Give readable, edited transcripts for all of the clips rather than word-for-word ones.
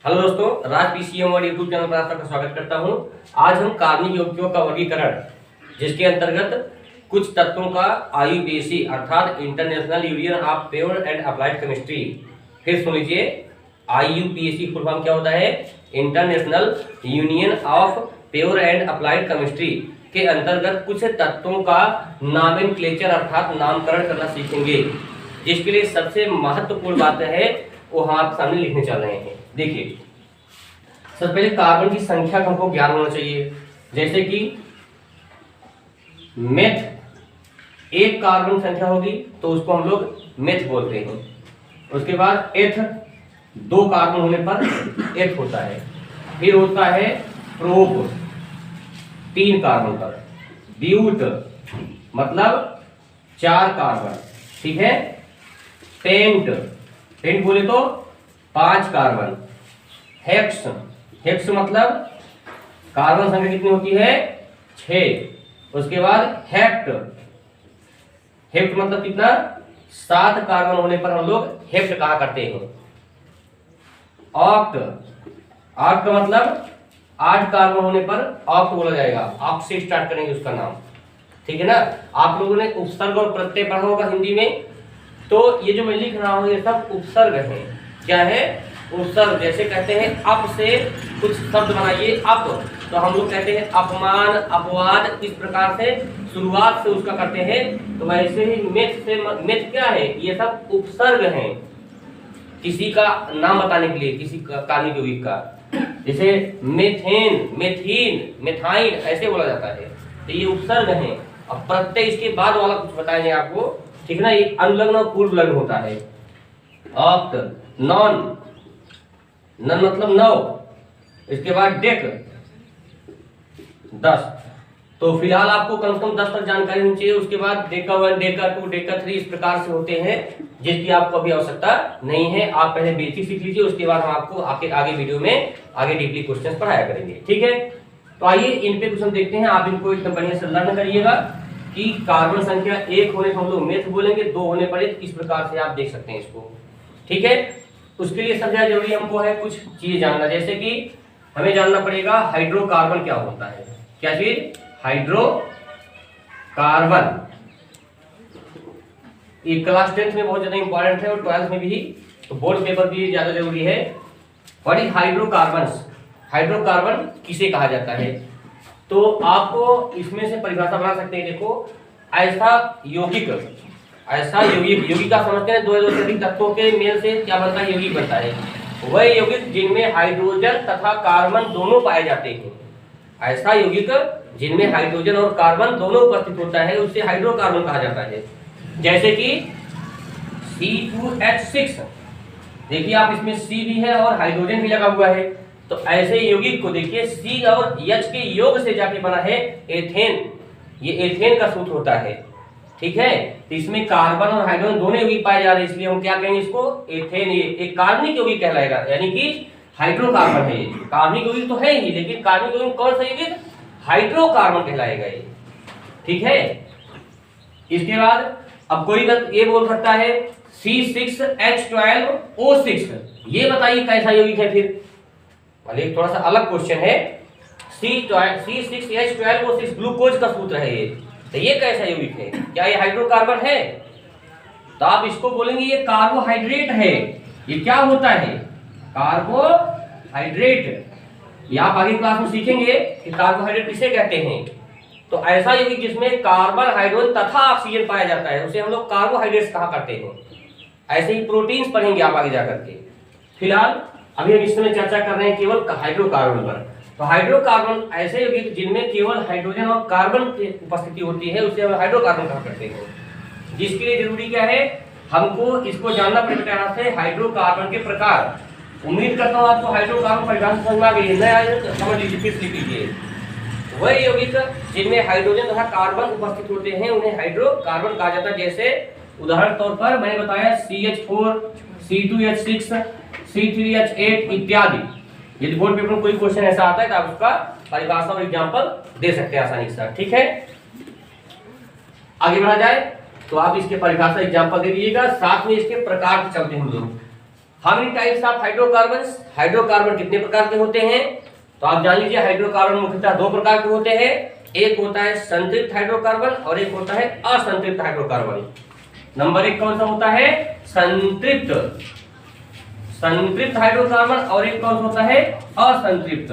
Hello दोस्तों, राज PCM और YouTube channel पर आपका स्वागत करता हूं। आज हम कार्बनिक यौगिकों का वर्गीकरण, जिसके अंतर्गत कुछ तत्वों का आईयूपीएसी अर्थात international union of pure and applied chemistry, फिर सुन लीजिए, आईयूपीएसी फुल फॉर्म क्या होता है? International union of pure and applied chemistry के अंतर्गत कुछ तत्वों का नॉमेनक्लेचर अर्थात नामकरण करना सीखेंगे, जिसके लिए सबसे महत्वपूर्ण बात है वो हम आप सामने लिखने चल रहे हैं। देखिए, सबसे पहले कार्बन की संख्या का हमको ज्ञान होना चाहिए। जैसे कि मेथ एक कार्बन संख्या होगी तो उसको हम लोग मेथ बोलते हैं। उसके बाद एथ दो कार्बन होने पर एथ होता है। फिर होता है प्रोप तीन कार्बन पर, ब्यूट मतलब चार कार्बन, ठीक है। पेंट पेंट बोले तो पांच कार्बन। हेक्स हेक्स मतलब कार्बन संख्या कितनी होती है? 6। उसके बाद हेप्ट हेप्ट मतलब कितना? 7 कार्बन होने पर हम लोग हेप्ट कहा करते हैं। ऑक्ट ऑक्ट मतलब 8 कार्बन होने पर ऑक्ट बोला जाएगा। ऑक्ट से स्टार्ट करेंगे उसका नाम, ठीक है ना। आप लोगों ने उपसर्ग और प्रत्यय पढ़ा होगा हिंदी में, तो ये जो मैं लिख रहा हूं ये सब उपसर्ग है। क्या है? उपसर्ग। जैसे कहते हैं अप से कुछ शब्द बनाइए, अप, तो हम लोग कहते हैं अपमान, अपवाद, इस प्रकार से शुरुआत से उसका करते हैं। तो वैसे ही मेथ से, मेथ क्या है? ये सब उपसर्ग हैं किसी का नाम बताने के लिए, किसी कार्बनिक यौगिक का। जैसे मेथेन, मेथीन, मेथाइन ऐसे बोला जाता है, तो ये उपसर्ग हैं। अब प्रत्यय इसके बाद वाला कुछ बताएंगे आपको, ठीक ना। ये अनुलग्न और पूर्व लग्न होता है। ऑक्ट, नॉन, नन मतलब 9। इसके बाद डेक 10। तो फिलहाल आपको कम से कम 10 तक जानकारी होनी चाहिए। उसके बाद डेका 1, डेका 2, डेका 3 इस प्रकार से होते हैं, जिसकी आपको अभी आवश्यकता नहीं है। आप पहले बेसिक सीख लीजिए, उसके बाद हम आपको आगे वीडियो में आगे डीपली क्वेश्चन पढ़ाया करेंगे, ठीक है। तो आइए इन पे क्वेश्चन देखते हैं। आप इनको एकदम बढ़िया से लर्न करिएगा कि कार्बन संख्या 1 होने पर हम लोग मेथ बोलेंगे, 2 होने पर इस प्रकार से आप देख सकते हैं इसको, ठीक है। उसके लिए सबसे ज्यादा जरूरी हमको है कुछ चीज जानना। जैसे कि हमें जानना पड़ेगा हाइड्रोकार्बन क्या होता है। क्या चीज? हाइड्रोकार्बन। ये क्लास 10th में बहुत ज्यादा इंपॉर्टेंट है और 12th में भी, तो बोर्ड पेपर भी ज्यादा जरूरी है। What is hydrocarbons? हाइड्रोकार्बन किसे कहा जाता है? तो आपको इसमें से परिभाषा बना सकते हैं। देखो, ऐसा यौगिक, ऐसा यौगिक, यौगिक का समझते हैं, दो से अधिक तत्वों के मेल से क्या बनता है? यौगिक बनता है। वह यौगिक जिनमें हाइड्रोजन तथा कार्बन दोनों पाए जाते हैं। ऐसा यौगिक जिनमें हाइड्रोजन और कार्बन दोनों उपस्थित होता है, उसे हाइड्रोकार्बन कहा जाता है। जैसे कि C2H6, देखिए आप, इसमें C भी है और हाइड्रोजन भी लगा हुआ है। तो ऐसे यौगिक को देखिए, C और H के योग से जाके बना है एथेन। ये एथेन का सूत्र होता है, ठीक है। तो इसमें कार्बन और हाइड्रोजन दोनों यौगिक पाए जा रहे हैं, इसलिए हम क्या कहेंगे इसको? एथेन। ये एक कार्बनिक यौगिक कहलाएगा, यानी कि हाइड्रोकार्बन है। ये कार्बनिक यौगिक तो है ही, लेकिन कार्बनिक यौगिक कौन सा यौगिक? हाइड्रोकार्बन कहलाएगा ये, ठीक है। इसके बाद अब कोई ये बोल सकता है C6H12O6, ये बताइए कैसा यौगिक है? फिर भले थोड़ा सा अलग क्वेश्चन है। C6H12O6 ग्लूकोज का सूत्र है ये, तो ये कैसा यौगिक है? क्या ये हाइड्रोकार्बन है? तो आप इसको बोलेंगे ये कार्बोहाइड्रेट है। ये क्या होता है? कार्बोहाइड्रेट। ये आप आगे क्लास में सीखेंगे कि कार्बोहाइड्रेट किसे कहते हैं। तो ऐसा यौगिक जिसमें कार्बन, हाइड्रोजन तथा ऑक्सीजन पाया जाता है, उसे हम लोग कार्बोहाइड्रेट्स कहा करते हैं। ऐसे ही प्रोटीन्स पढ़ेंगे आप आगे जाकर के। फिलहाल अभी हम इस समय चर्चा कर रहे हैं केवल हाइड्रोकार्बन पर। तो हाइड्रोकार्बन ऐसे यौगिक जिनमें केवल हाइड्रोजन और कार्बन की उपस्थिति होती है, उसे हम हाइड्रोकार्बन कहा करते हैं। जिसके लिए जरूरी क्या है? हमको इसको जानना पड़ेगा से हाइड्रोकार्बन के प्रकार। उम्मीद करता हूँ आपको हाइड्रोकार्बन परिभाषा समझ में आ गई है। नया समझ लीजिए, फिर लिख लीजिए। वह यौगिक जिनमें हाइड्रोजन तथा कार्बन उपस्थित होते हैं उन्हें हाइड्रोकार्बन कहा जाता है। जैसे उदाहरण तौर पर मैंने बताया CH4, C2H6, C3H8 इत्यादि। यदि बोर्ड पेपर में कोई क्वेश्चन ऐसा आता है तो आप उसका परिभाषा और एग्जांपल दे सकते हैं आसानी से, ठीक है। आगे बढ़ा जाए तो आप इसके परिभाषा एग्जांपल दे दीजिएगा, साथ में इसके प्रकार चलते हैं हम लोग। How many types of hydrocarbons, hydrocarbon कितने प्रकार के होते हैं? तो आप जान लीजिए हाइड्रोकार्बन मुख्यतः दो प्रकार के होते हैं, एक होता है संतृप्त हाइड्रोकार्बन और एक होता है असंतृप्त हाइड्रोकार्बन। नंबर 1 कौन सा होता है? संतृप्त, संतृप्त हाइड्रोकार्बन, और एक कौन सा होता है? असंतृप्त,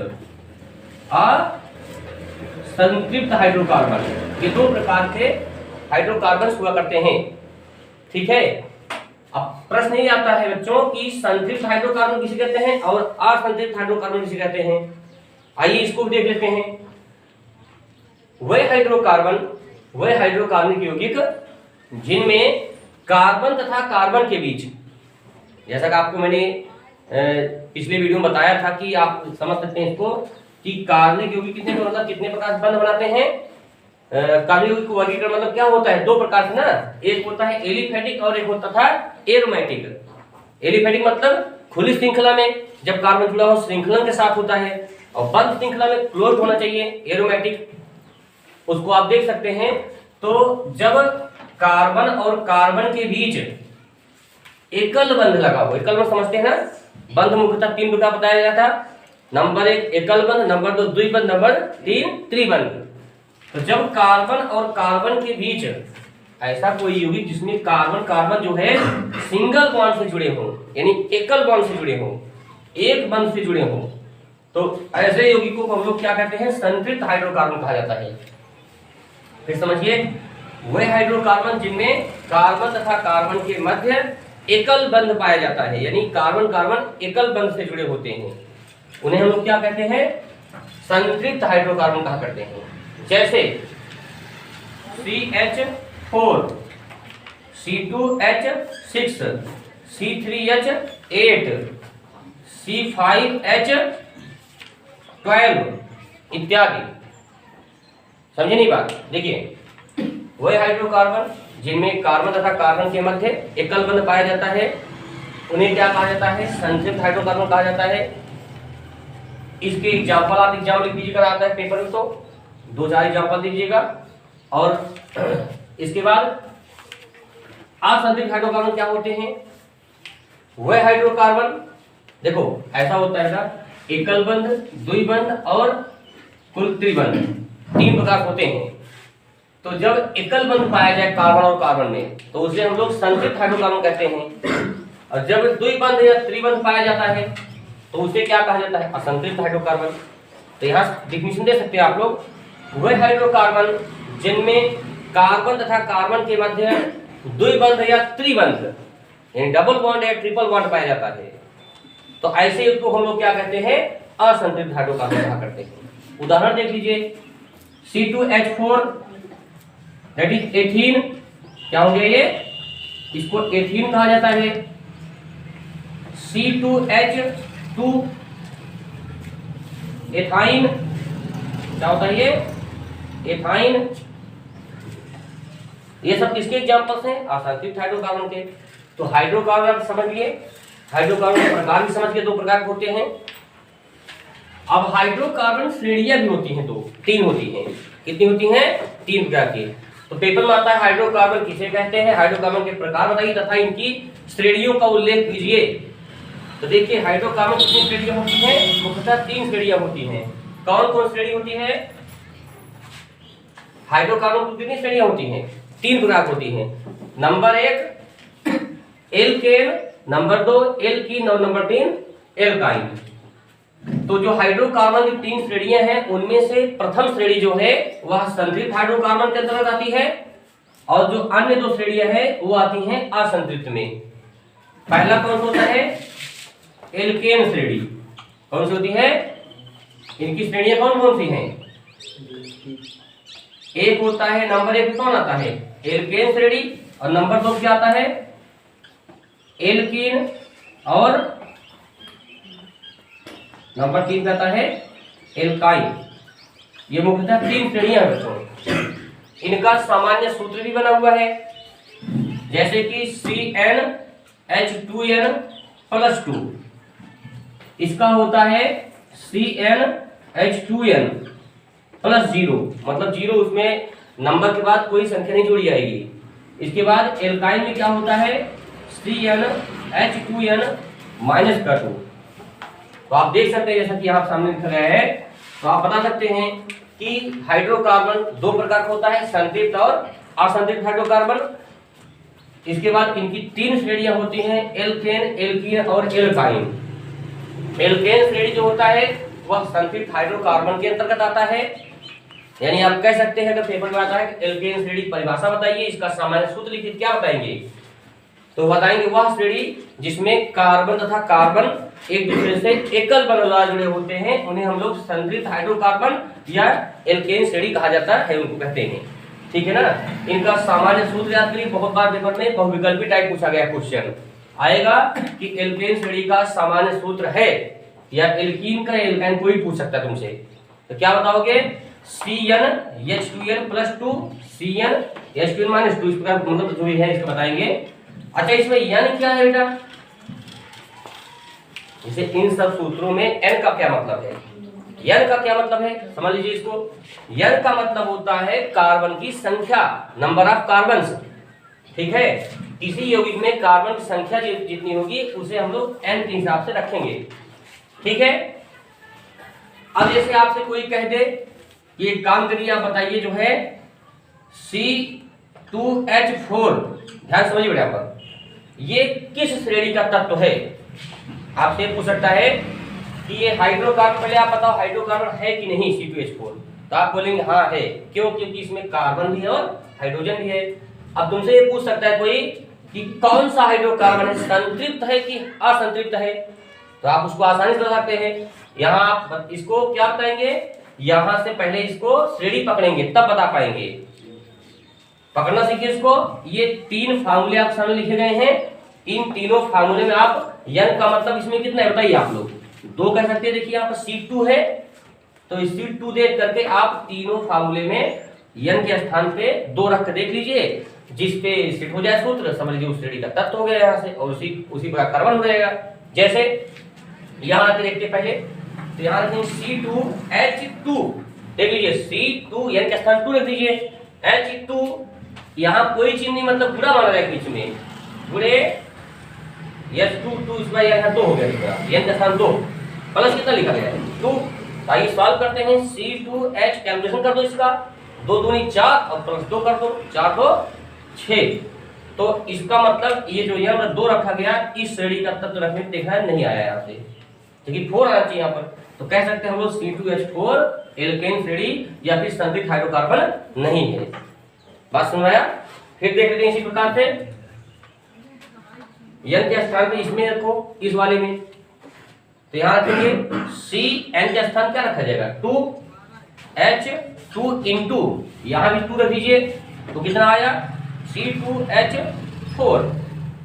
असंतृप्त हाइड्रोकार्बन। ये दो प्रकार के हाइड्रोकार्बन हुआ करते हैं, ठीक है। अब प्रश्न ये आता है बच्चों कि संतृप्त हाइड्रोकार्बन किसे कहते हैं और असंतृप्त हाइड्रोकार्बन किसे कहते हैं? आइए इसको भी देख लेते हैं। वह हाइड्रोकार्बनिक यौगिक जिनमें कार्बन तथा कार्बन के बीच, जैसा कि आपको मैंने पिछले वीडियो में बताया था कि आप समझ सकते हैं इसको कि कार्बनिक यौगिक कितने मतलब कितने प्रकार से बंध बनाते हैं। कार्बनिक यौगिक वर्गीकरण मतलब क्या होता है? दो प्रकार से ना, एक होता है एलिफेटिक और एक होता था एरोमेटिक। एलिफेटिक मतलब खुली श्रृंखला में जब कार्बन जुड़ा हो श्रृंखलन के साथ होता है, और बंद श्रृंखला में क्लोज होना चाहिए एरोमेटिक। उसको आप देख सकते हैं। तो जब कार्बन और कार्बन के बीच एकल बंध लगा हो, एकल बंध समझते हैं ना, बंध मुख्यतः 3 प्रकार बताया गया था। नंबर 1 एकल बंध, नंबर 2 द्विबंध, नंबर 3 त्रिबंध। तो जब कार्बन और कार्बन के बीच ऐसा कोई यौगिक जिसमें कार्बन कार्बन जो है सिंगल बॉन्ड से जुड़े हो, यानी एकल बॉन्ड से जुड़े हो, एक बंध से जुड़े हो, तो ऐसे यौगिकों को हम लोग क्या कहते हैं? संतृप्त हाइड्रोकार्बन कहा जाता है। फिर समझिए, वह हाइड्रोकार्बन जिनमें कार्बन तथा कार्बन के मध्य एकल बंध पाया जाता है, यानी कार्बन कार्बन एकल बंध से जुड़े होते हैं, उन्हें हम लोग क्या कहते हैं? संतृप्त हाइड्रोकार्बन कहा करते हैं। जैसे CH4, C2H6, C3H8, C5H12 इत्यादि। समझे नहीं बात? देखिए, वह हाइड्रोकार्बन जिनमें कार्बन तथा कार्बन के मध्य एकल बंध पाया जाता है, उन्हें क्या कहा जाता है? संतृप्त हाइड्रोकार्बन कहा जाता है। इसके एग्जाम्पल आप एग्जाम लिख दीजिएगा, आता है पेपर में, तो 2-4 एग्जाम्पल दीजिएगा। और इसके बाद असंतृप्त हाइड्रोकार्बन क्या होते हैं? वह हाइड्रोकार्बन देखो ऐसा होता है ना, एकल बंध, द्विबंध और कुल त्रिबंध, 3 प्रकार होते हैं। तो जब एकल बंध पाया जाए कार्बन और कार्बन में, तो उसे हम लोग संतृप्त हाइड्रोकार्बन कहते हैं। और जब द्विबंध या त्रिबंध पाया जाता है, तो उसे क्या कहा जाता है? असंतृप्त हाइड्रोकार्बन। तो यहाँ डिफिनेशन दे सकते हैं आप लोग, वह हाइड्रोकार्बन जिनमें कार्बन तथा कार्बन के मध्य द्विबंध या त्रिबंध, यानी डबल बॉन्ड या ट्रिपल बॉन्ड पाया जाता है, तो ऐसे को हम लोग क्या कहते हैं? असंतृप्त हाइड्रोकार्बन कहा करते हैं। उदाहरण देख लीजिए, C2H4 दैट इज एथीन, क्या हो गया ये? इसको एथीन कहा जाता है। C2H2 एथाइन, क्या होता है ये? एथाइन। ये सब किसके एग्जांपल्स हैं? असंतृप्त हाइड्रोकार्बन के। तो हाइड्रोकार्बन आप समझ लिए, हाइड्रोकार्बन के प्रकार भी समझ के, 2 प्रकार के होते हैं। अब हाइड्रोकार्बन श्रेणियां भी होती हैं, 3 होती हैं। कितनी होती हैं? 3 प्रकार की। तो पेपर में आता है हाइड्रोकार्बन किसे कहते हैं, हाइड्रोकार्बन के प्रकार बताइए तथा इनकी श्रेणियों का उल्लेख कीजिए। तो देखिए, हाइड्रोकार्बन कितनी श्रेणियां होती हैं? मुख्यतः 3 श्रेणियां होती हैं। कौन कौन श्रेणी होती है? हाइड्रोकार्बन की कितनी श्रेणियां होती हैं? 3 प्रकार होती हैं। नंबर 1 एल्केन, नंबर 2 एल्कीन और नंबर 3 एल्काइन। तो जो हाइड्रोकार्बन की 3 श्रेणियां हैं, उनमें से प्रथम श्रेणी जो है वह संतृप्त हाइड्रोकार्बन के अंतर्गत आती है, और जो अन्य 2 श्रेणियां हैं वो आती हैं असंतृप्त में। पहला कौन सा होता है? एल्केन श्रेणी। कौन सी होती है? इनकी श्रेणियां कौन कौन सी हैं? एक होता है, नंबर 1 कौन आता है? एल्केन श्रेणी, और नंबर 2 क्या आता है? एल्कीन, और नंबर 3 क्या आता है? एल्काइन। ये मुख्यतः 3 श्रेणियां हैं बच्चों। इनका सामान्य सूत्र भी बना हुआ है, जैसे कि CnH2n+2। इसका होता है CnH2n +0, मतलब 0, उसमें नंबर के बाद कोई संख्या नहीं जोड़ी जाएगी। इसके बाद एल्काइन में क्या होता है? CnH2n माइनस का 2। तो आप देख सकते हैं जैसा कि आप सामने लिखा गया है, तो आप बता सकते हैं कि हाइड्रोकार्बन दो प्रकार का होता है, संतृप्त और असंतृप्त हाइड्रोकार्बन। इसके बाद इनकी 3 श्रेणियां होती हैं, एल्केन, एल्कीन और एल्काइन। एल्केन श्रेणी जो होता है वह संतृप्त हाइड्रोकार्बन के अंतर्गत आता है, यानी आप कह सकते हैं अगर पेपर में आता है कि एल्केन श्रेणी परिभाषा बताइए, इसका सामान्य सूत्र लिखिए, क्या बताएंगे? तो बताएंगे वह श्रेणी जिसमें कार्बन तथा कार्बन एक दूसरे से एकल बंधनद्वारा जुड़े होते हैं, उन्हें हम लोग संतृप्त हाइड्रोकार्बन या एल्केन श्रेणी कहा जाता है, उनको कहते हैं। ठीक है ना। इनका सामान्य सूत्र याद करिए, बहुत बार पेपर में बहुविकल्पी टाइप पूछा गया क्वेश्चन आएगा कि एल्केन श्रेणी का सामान्य सूत्र है, या एल्कीन का एल्काइन कोई पूछ सकता है तुमसे, तो क्या बताओगे? CnH2n + 2 CnH2n - 2, इस प्रकार मतलब जो भी है इसको बताएंगे। अच्छा, इसमें n क्या है बेटा? इसे इन सब सूत्रों में n का क्या मतलब है? n का क्या मतलब है समझ लीजिए इसको। n का मतलब होता है कार्बन की संख्या, नंबर ऑफ कार्बन्स। ठीक है, किसी यौगिक में कार्बन की संख्या जितनी होगी उसे हम लोग n के हिसाब से रखेंगे। ठीक है। अब जैसे आपसे कोई कह दे कि एक काम करिए, आप बताइए जो है C2H4, ध्यान समझिए बेटा, पर ये किस श्रेणी का तत्व है? आपसे पूछ सकता है कि ये हाइड्रोकार्बन, पहले आप बताओ हाइड्रोकार्बन है कि नहीं C2H4, तो आप बोलेंगे हाँ है। क्यों? क्योंकि इसमें कार्बन भी है और हाइड्रोजन भी है। अब तुमसे ये पूछ सकता है कोई कि कौन सा हाइड्रोकार्बन है, संतृप्त है कि असंतृप्त है, तो आप उसको आसानी से बता सकते हैं। यहाँ आप इसको क्या बताएंगे, यहां से पहले इसको श्रेणी पकड़ेंगे तब बता पाएंगे। पकड़ना सीखिए इसको। ये 3 फार्मूले आप सामने लिखे गए हैं, इन तीनों फार्मूले में आप n का मतलब इसमें कितना है बताइए आप लोग? 2 कह सकते हैं। देखिए यहाँ पर C2 है, तो इस C2 देख करके आप तीनों फार्मूले में n के स्थान पे 2 रख कर देख लीजिए, जिस पे सेट हो जाए सूत्र, समझ लीजिए उस श्रेणी का तत्व हो गया यहाँ से, और उसी प्रकार कार्बन हो जाएगा। जैसे यहाँ आके देखते पहले, तो यहाँ रखेंगे C2H2, देख लीजिए C2 n के स्थान 2 रख दीजिए, H2 यहाँ कोई चिन्ह नहीं, मतलब बुरा माना जाएगा बीच में, बुरे H2 इसमें यहाँ 2 हो गया, n के स्थान 2 प्लस कितना लिखा गया है 2। आइए सॉल्व करते हैं। C2H कैलकुलेशन कर दो इसका, 2 दूनी 4 और प्लस 2 कर दो, 4 2 6। तो इसका मतलब ये जो यहाँ 2 रखा गया, इस श्रेणी का तत्व रखने देखा है नहीं आया यहाँ से, लेकिन 4 आना चाहिए यहाँ पर। तो कह सकते हैं हम लोग C2H4 एल्केन श्रेणी या फिर संतृप्त हाइड्रोकार्बन नहीं है। बात समझ आया? फिर देख लेते हैं इसी प्रकार से n के स्थान पे इसमें रखो, इस वाले में, तो यहाँ रखेंगे Cn के स्थान क्या रखा जाएगा 2H2 इंटू यहाँ भी 2 रख दीजिए, तो कितना आया C2H4।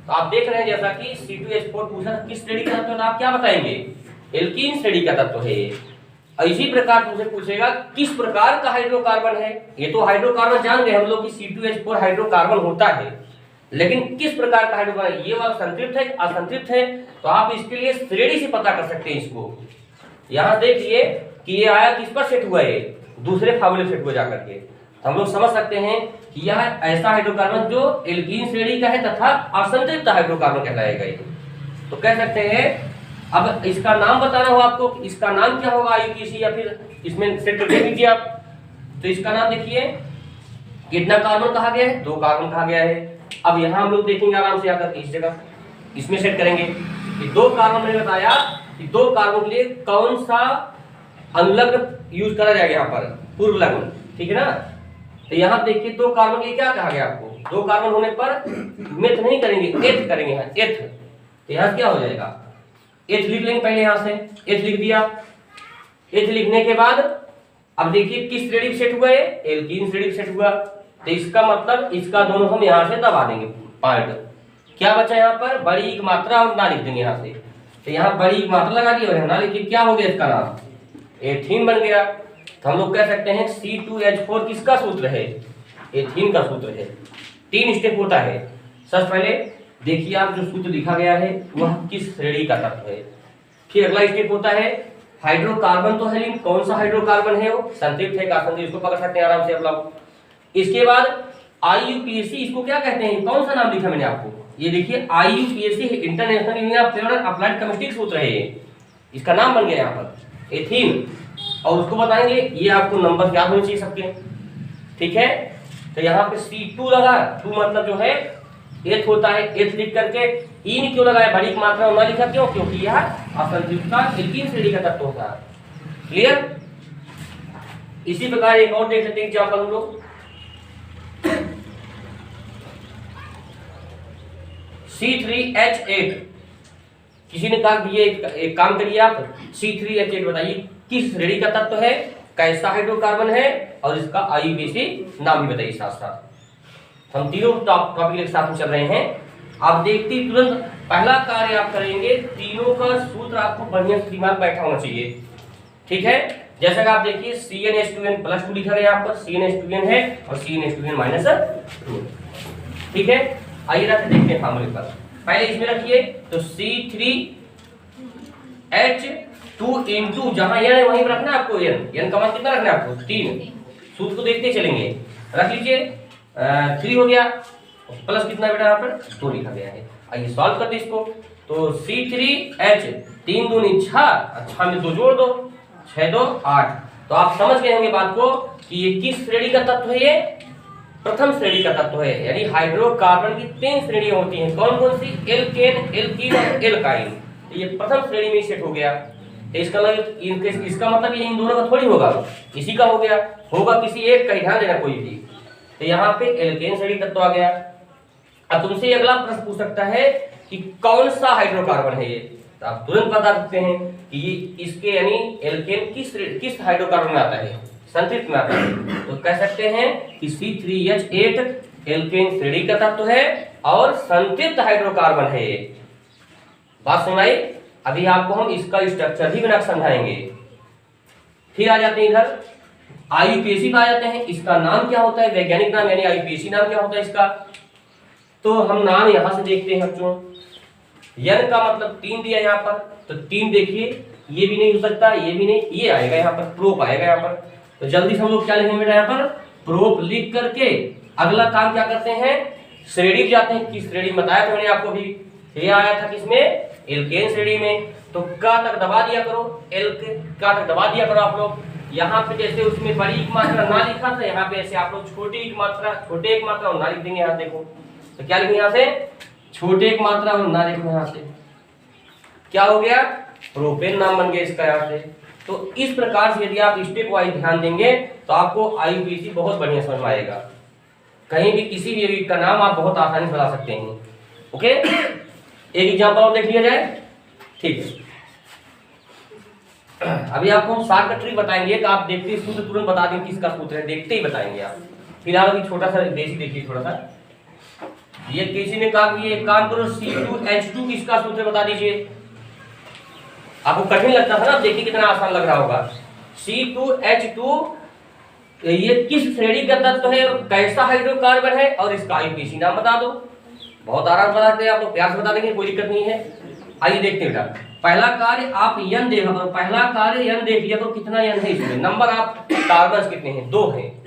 तो आप देख रहे हैं जैसा कि C2H4 पूछा किस श्रेणी का तत्व, आप क्या बताएंगे? एल्कीन श्रेणी का तत्व है। इसी प्रकार तुमसे पूछेगा किस प्रकार का हाइड्रोकार्बन है। ये तो हाइड्रोकार्बन जान गए हम लोग कि C2H4 हाइड्रोकार्बन होता है, लेकिन किस प्रकार का हाइड्रोकार्बन, ये वाला संतृप्त है असंतृप्त है, तो आप इसके लिए श्रेणी से पता कर सकते हैं इसको। यहाँ देखिए कि ये आया किस पर सेट हुआ है, दूसरे फार्मूले सेट हुआ जाकर के, तो हम लोग समझ सकते हैं कि यह ऐसा हाइड्रोकार्बन जो एल्कीन श्रेणी का है तथा असंतृप्त हाइड्रोकार्बन कहलाएगा ये। तो कह सकते हैं, अब इसका नाम बताना हो आपको, इसका नाम क्या होगा IUPAC, या फिर इसमें सेट कर दीजिए आप। तो इसका नाम देखिए कितना कार्बन कहा गया है, 2 कार्बन कहा गया है। अब यहाँ हम लोग देखेंगे आराम से आकर इस जगह इसमें सेट करेंगे कि 2 कार्बन, मैंने बताया कि 2 कार्बन के लिए कौन सा अनुलग्न यूज करा जाएगा, यहाँ पर पूर्व लग्न, ठीक है ना। तो यहाँ देखिए 2 कार्बन के लिए क्या कहा गया आपको, 2 कार्बन होने पर मेथ नहीं करेंगे, एथ करेंगे, यहाँ एथ। तो यहाँ क्या हो जाएगा, एथ लिख लेंगे पहले, यहाँ से एथ लिख दिया। एथ लिखने के बाद अब देखिए किस श्रेणी सेट हुआ है, एल्कीन श्रेणी सेट हुआ, तो इसका मतलब इसका दोनों हम यहाँ से दबा देंगे पार्ट। क्या बचा यहाँ पर, बड़ी एक मात्रा और ना लिख देंगे यहाँ से, तो यहाँ बड़ी एक मात्रा लगा दी और ना लिखिए, क्या हो गया इसका नाम एथीन बन गया। तो हम लोग कह सकते हैं C2H4 किसका सूत्र है, एथीन का सूत्र है। 3 स्टेप होता है। सबसे पहले देखिए आप जो सूत्र लिखा गया है वह किस श्रेणी का तत्व है। फिर अगला स्टेप होता है हाइड्रोकार्बन तो है, लेकिन कौन सा हाइड्रोकार्बन है, वो संतृप्त है का असंतृप्त, इसको पकड़ सकते हैं आराम से आप लोग। इसके बाद IUPAC, इसको क्या कहते हैं, कौन सा नाम लिखा मैंने आपको, ये देखिए IUPAC international union of pure applied chemistry सूत्र है ये, इसका नाम बन गया यहाँ पर एथीन। और उसको बताएंगे, ये आपको नंबर याद होने चाहिए सबके, ठीक है। तो यहाँ पे C2 लगा, 2 मतलब जो है एथ होता है, एथ लिख करके इन क्यों लगाया, बड़ी मात्रा में लिखा क्यों, क्योंकि यह असंतृप्तता एल्कीन श्रेणी का तत्व होता है। क्लियर। इसी प्रकार एक और देख सकते हैं एग्जाम्पल हम लोग, C3H8। किसी ने कहा ये एक काम करिए आप, C3H8 बताइए किस श्रेणी का तत्व है, कैसा हाइड्रोकार्बन है, और इसका IUPAC नाम भी बताइए साथ साथ। हम तीनों टॉपिक एक साथ में चल रहे हैं। आप देखते ही तुरंत पहला कार्य आप करेंगे, तीनों का सूत्र आपको बढ़िया से दिमाग बैठा होना चाहिए, ठीक है। जैसा कि आप देखिए CnH2n+2 लिखा गया यहाँ पर, CnH2n है और CnH2n-2, ठीक है। आइए रख देखते हैं फार्मूले पर, पहले इसमें रखिए तो C3H2 इंटू जहां n है वहीं पर रखना है आपको, n का मान कितना रखना है आपको 3। सूत्र को देखते चलेंगे, रख लीजिए 3 हो गया, प्लस कितना बेटा यहाँ पर 2 लिखा गया है। आइए सॉल्व कर दे इसको, तो C3H 3 दूनी 6, 6 में 2 जोड़ दो, 6 2 8। तो आप समझ गए होंगे बात को कि ये किस श्रेणी का तत्व है, ये प्रथम श्रेणी का तत्व है। यानी हाइड्रोकार्बन की 3 श्रेणियां होती हैं, कौन कौन सी, एल्केन, एल्कीन और एल्काइन। ये प्रथम श्रेणी में सेट हो गया। तो इसका मतलब ये इन दोनों का थोड़ी होगा, इसी का हो गया, होगा किसी एक का, ध्यान देना कोई भी। तो यहाँ पे एल्केन श्रेणी तत्व आ गया। अब तुमसे अगला प्रश्न पूछ सकता है कि कौन सा हाइड्रोकार्बन है ये, तो आप तुरंत बता सकते हैं कि ये इसके यानी एल्केन किस हाइड्रोकार्बन में आता है, संतृप्त में आता है। तो कह सकते हैं कि C3H8 एल्केन श्रेणी का तत्व है और संतृप्त हाइड्रोकार्बन है ये। बात सुनाई। अभी आपको हम इसका स्ट्रक्चर भी बना समझाएंगे। फिर आ जाते हैं इधर IUPAC आ जाते हैं। इसका नाम क्या होता है, वैज्ञानिक नाम यानी IUPAC नाम क्या होता है इसका, तो हम नाम यहां से देखते हैं बच्चों। n का मतलब 3 दिया यहाँ पर, तो 3 देखिए, ये भी नहीं हो सकता, ये भी नहीं, ये आएगा यहाँ पर, प्रोप आएगा यहाँ पर। तो जल्दी से हम लोग क्या लिखेंगे बेटा यहाँ पर, प्रोप लिख करके अगला काम क्या करते हैं, श्रेणी जाते हैं। किस श्रेणी बताया था मैंने आपको भी, ये आया था किसमें, एल्केन श्रेणी में। तो का तक दबा दिया करो, का तक दबा दिया करो आप लोग। यहाँ पे जैसे उसमें बड़ी एक मात्रा ना लिखा था, यहाँ पे ऐसे आप लोग छोटे एक मात्रा और ना लिख देंगे। यहाँ देखो तो क्या लिखेंगे, यहाँ से छोटे एक मात्रा और ना लिखो, यहाँ से क्या हो गया, प्रोपेन नाम बन गया इसका यहाँ से। तो इस प्रकार से यदि आप स्टेप वाइज ध्यान देंगे तो आपको IUPAC बहुत बढ़िया समझ में आएगा। कहीं भी किसी भी का नाम आप बहुत आसानी से बता सकते हैं। ओके, एक एग्जांपल और देख लिया जाए, ठीक है। अभी आपको हम साग का ट्रिक बताएंगे कि आप देखते ही सूत्र तुरंत बता देंगे किसका सूत्र है, देखते ही बताएंगे आप। फिलहाल अभी छोटा सा देसी देखिए थोड़ा सा। ये किसी ने कहा कि ये काम करो, C2H2 किसका सूत्र बता दीजिए। आपको कठिन लगता था ना, देखिए कितना आसान लग रहा होगा। C2H2 ये किस श्रेणी का तत्व है, कैसा हाइड्रोकार्बन है, और इसका IUPAC नाम बता दो। बहुत आराम बताते हैं आप लोग, प्यार से बता देंगे, कोई दिक्कत नहीं है। आइए देखते हैं बेटा, पहला कार्य आप n देखा करो, पहला कार्य n देख लिया तो कितना n है इसमें, नंबर आप कार्बन कितने हैं, 2 हैं।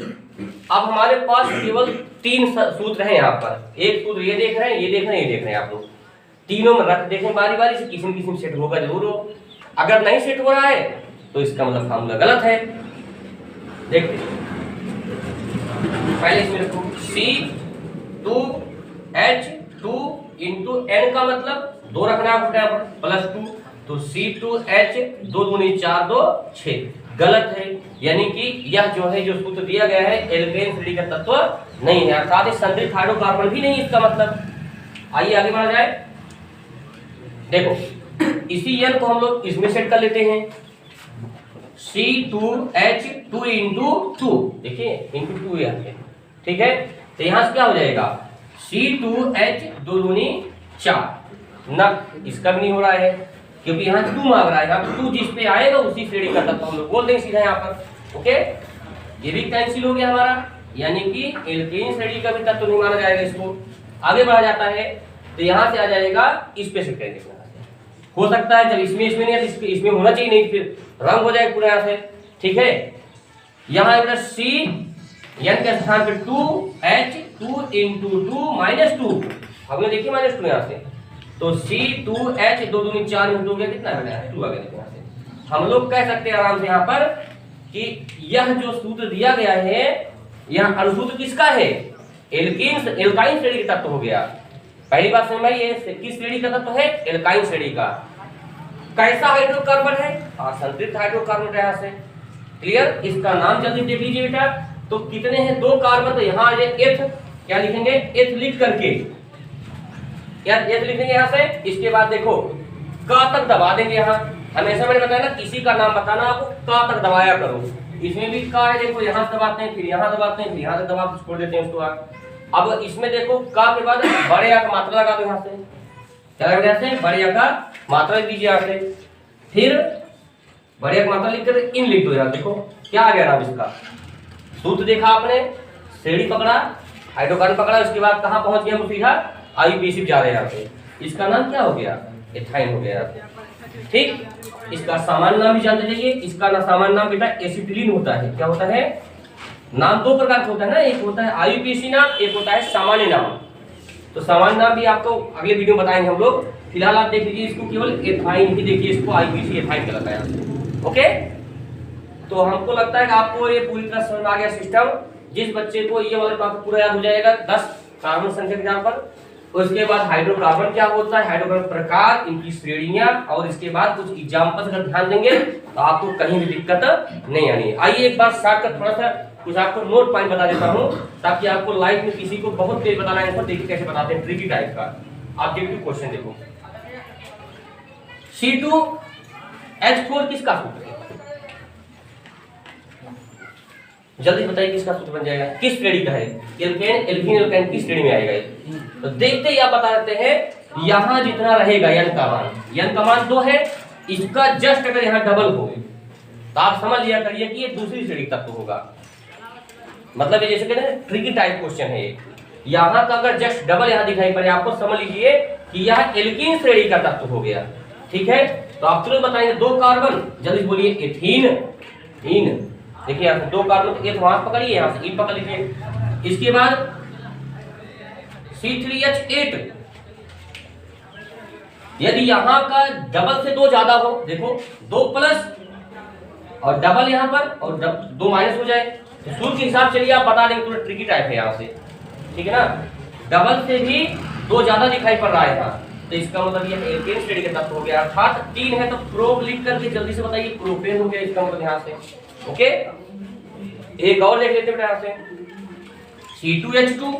अब हमारे पास केवल 3 सूत्र हैं यहाँ पर, एक सूत्र ये देख रहे हैं, ये देख रहे हैं, ये देख रहे हैं आप लोग। तीनों में रख देखें बारी बारी से, किसी न किसी में सेट होगा जरूर हो। अगर नहीं सेट हो रहा है तो इसका मतलब फार्मूला गलत है। देखते पहले इसमें रखो C2H2 इंटू n का मतलब 2 रखना है आपको यहाँ पर, +2। तो C2H 2 दूनी 4 2 6, गलत है। यानी कि यह जो है, जो सूत्र दिया गया है, एल्केन श्रेणी का तत्व नहीं है, अर्थात संतृप्त हाइड्रोकार्बन भी नहीं इसका मतलब। आइए आगे बढ़ा जाए। देखो इसी n को हम लोग इसमें सेट कर लेते हैं, C2H2 इंटू 2, देखिए इंटू 2 यहाँ पे, ठीक है। तो यहाँ से क्या हो जाएगा, C2H 2 दूनी 4 ना, इसका भी नहीं हो रहा है क्योंकि यहाँ 2 मांग रहा है। यहाँ 2 जिस पे आएगा उसी श्रेणी का तत्व हम लोग बोल देंगे सीधा यहाँ पर। ओके, ये भी कैंसिल हो गया हमारा, यानी कि एल्केन श्रेणी का भी तत्व नहीं माना जाएगा इसको। आगे बढ़ा जाता है तो यहाँ से आ जाएगा इस पे सेट करेंगे। हो सकता है जब इसमें नहीं है तो इसमें होना चाहिए, नहीं फिर रंग हो जाएगा पूरा यहाँ से, ठीक है। यहाँ इधर C n के स्थान पे 2H 2 इंटू 2 -2, हमने देखी -2 यहाँ से, तो C2H 2 दूनी 4 इंटू हो गया कितना है 2 आ गया। यहाँ से हम लोग कह सकते हैं आराम से यहाँ पर कि यह जो सूत्र दिया गया है यह अणुसूत्र किसका है, एल्काइन श्रेणी का तत्व हो गया। पहली बात समझ में आई, ये किस श्रेणी का तत्व है, एल्काइन श्रेणी का। कैसा हाइड्रोकार्बन है, संतृप्त हाइड्रोकार्बन यहाँ से क्लियर। इसका नाम जल्दी देख लीजिए बेटा, तो कितने हैं 2 कार्बन, तो यहाँ आ जाए एथ, क्या लिखेंगे एथ लिख करके, एथ लिखेंगे यहाँ से। इसके बाद देखो का तक दबा देंगे, यहाँ हमेशा मैंने बताया ना किसी का नाम बताना आपको का तक दबाया करो। इसमें भी का है, देखो यहाँ दबाते हैं फिर यहाँ दबाते हैं फिर यहाँ से दबा छोड़ देते हैं उसको। अब इसमें देखो का के बाद बड़े या का मात्रा लगा दो यहाँ से, क्या लगा यहाँ से बड़े या का मात्रा लिख दीजिए यहाँ से, फिर बड़े या का मात्रा लिख कर इन लिख दो। यार देखो क्या आ गया नाम इसका, सूत्र देखा आपने, श्रेणी पकड़ा, हाइड्रोकार्बन पकड़ा, उसके बाद कहाँ पहुंच गया हम सीधा आईयूपीएसी जा रहे हैं यहाँ पे। इसका नाम क्या हो गया, एथाइन हो गया। ठीक, इसका सामान्य नाम भी जानते जाइए। इसका ना सामान्य नाम बेटा एसिटिलीन होता है। क्या होता है, नाम 2 प्रकार का होता है ना, एक होता है आईयूपीएसी नाम, एक होता है सामान्य नाम। तो सामान्य नाम भी आपको अगले वीडियो में बताएंगे हम लोग। फिलहाल आप देख लीजिए इसको केवल एथाइन ही देखिए, इसको आईयूपीएसी एथाइन कहलाता है। ओके, तो हमको लगता है कि आपको ये पूरी तरह समझ आ गया सिस्टम। जिस बच्चे को ये वाला टॉपिक पूरा याद हो जाएगा 10 कार्बन संख्या के नाम पर, उसके बाद हाइड्रोकार्बन क्या होता है, हाइड्रोकार्बन प्रकार, इनकी श्रेणियां, और इसके बाद कुछ एग्जांपल्स अगर ध्यान देंगे तो आपको कहीं भी दिक्कत नहीं आनी है। आइए एक बार स्टार्ट कर थोड़ा सा कुछ आपको नोट पॉइंट बता देता हूं, ताकि आपको लाइफ में किसी को बहुत तेज बताना है, इसको देखिए कैसे बताते हैं ट्रिकी टाइप का। ऑब्जेक्टिव क्वेश्चन देखो, C2H4 किसका सूत्र है, जल्दी बताइए किसका सूत्र बन जाएगा, किस श्रेणी का है, एल्केन एल्कीन एल्काइन किस श्रेणी में आएगा ये? तो देखते ही आप बता देते हैं, यहां जितना रहेगा यन का मान 2 है, इसका जस्ट अगर यहां डबल हो तो आप समझ लिया करिए कि ये दूसरी श्रेणी तत्व होगा। मतलब ये जैसे कहते हैं ट्रिकी टाइप क्वेश्चन है ये, यहां का अगर जस्ट डबल यहां दिखाई पड़े आपको समझ लीजिए कि यह एल्कीन श्रेणी का तत्व हो गया। ठीक है, तो आप तुरंत बताएंगे 2 कार्बन, जल्दी बोलिए एथीन। देखिए यहाँ से 2 कार्बन, तो एक वहां पकड़िए, यहाँ से इन पकड़ लीजिए। इसके बाद C3H8, यदि यहाँ का डबल से 2 ज्यादा हो, देखो 2 प्लस और डबल यहाँ पर और 2 माइनस हो जाए, तो सूत्र के हिसाब चलिए आप बता देंगे, थोड़ा ट्रिकी टाइप है यहाँ से। ठीक है ना, डबल से भी 2 ज्यादा दिखाई पड़ रहा है यहाँ, तो इसका मतलब ये एल्केन श्रेणी का तत्व हो गया। अर्थात 3 है तो प्रोप लिख करके जल्दी से बताइए प्रोपेन हो गया इसका मतलब यहाँ से। ओके, एक और देख लेते हैं यहाँ से, C2H2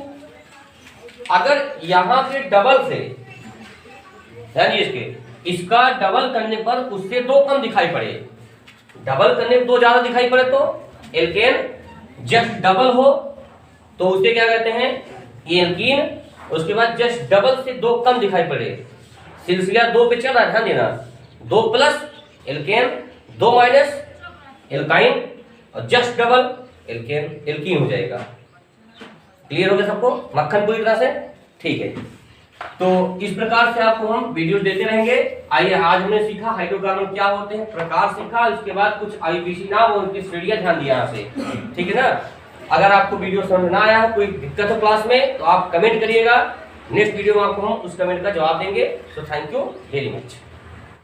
अगर यहाँ के डबल से, यानी इसका डबल करने पर उससे 2 कम दिखाई पड़े, डबल करने पर 2 ज्यादा दिखाई पड़े तो एल्केन, जस्ट डबल हो तो उसे क्या कहते हैं एल्कीन। उसके बाद जस्ट डबल से 2 कम दिखाई पड़े, सिलसिला 2 पे चल रहा है, ध्यान देना, 2 प्लस एल्केन, 2 माइनस एल्काइन, और जस्ट डबल एल्कीन हो जाएगा। क्लियर हो गया सबको, मक्खन पूरी तरह से? ठीक है, तो इस प्रकार से आपको हम वीडियो देते रहेंगे। आइए, आज हमने सीखा हाइड्रोकार्बन क्या होते हैं, प्रकार सीखा, उसके बाद कुछ आईयूपीएसी नाम और उनकी श्रेणियां ध्यान दिया यहाँ से। ठीक है ना, अगर आपको वीडियो समझ ना आया हो, कोई दिक्कत हो क्लास में, तो आप कमेंट करिएगा, नेक्स्ट वीडियो में आपको हम उस कमेंट का जवाब देंगे। तो थैंक यू वेरी मच।